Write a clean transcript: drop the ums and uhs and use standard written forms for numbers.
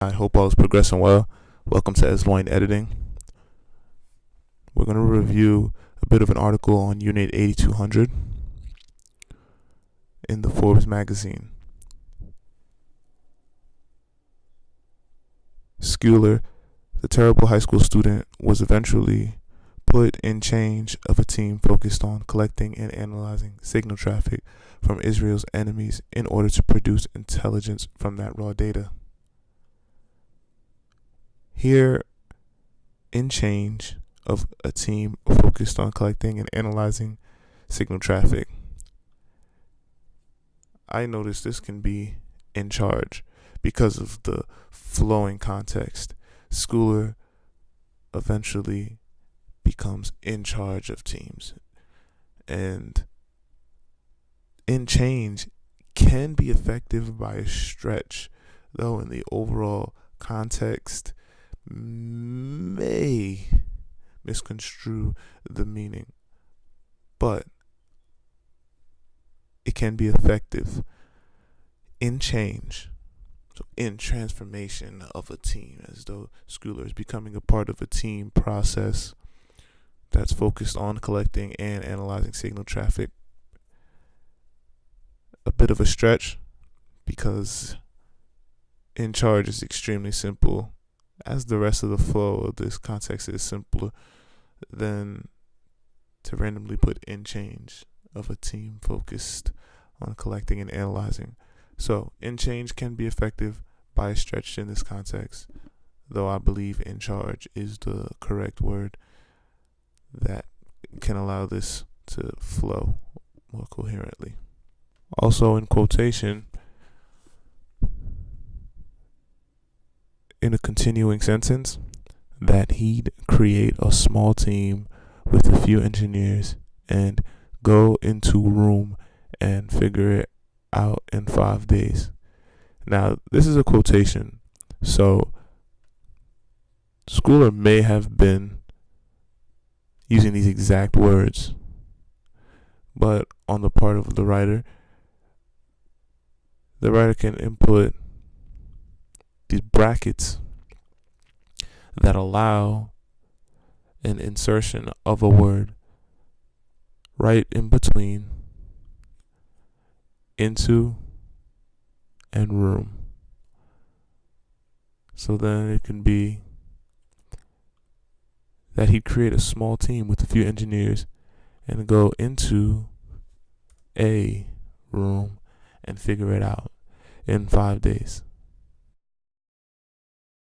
I hope all is progressing well. Welcome to Esloaynn Editing. We're going to review a bit of an article on Unit 8200 in the Forbes magazine. Schuler, the terrible high school student, was eventually put in charge of a team focused on collecting and analyzing signal traffic from Israel's enemies in order to produce intelligence from that raw data. Here, in change of a team focused on collecting and analyzing signal traffic. I noticed this can be in charge because of the flowing context. Schuler eventually becomes in charge of teams. And in change can be effective by a stretch, though in the overall context may misconstrue the meaning, but it can be effective in change, so in transformation of a team, as though Schuler is becoming a part of a team process that's focused on collecting and analyzing signal traffic. A bit of a stretch, because in charge is extremely simple, as the rest of the flow of this context is simpler than to randomly put in change of a team focused on collecting and analyzing. So in change can be effective by a stretch in this context, though I believe in charge is the correct word that can allow this to flow more coherently. Also in quotation, in a continuing sentence, that he'd create a small team with a few engineers and go into a room and figure it out in 5 days. Now, this is a quotation, so Schuler may have been using these exact words, but on the part of the writer can input these brackets that allow an insertion of a word right in between into and room. So then it can be that he'd create a small team with a few engineers and go into a room and figure it out in 5 days.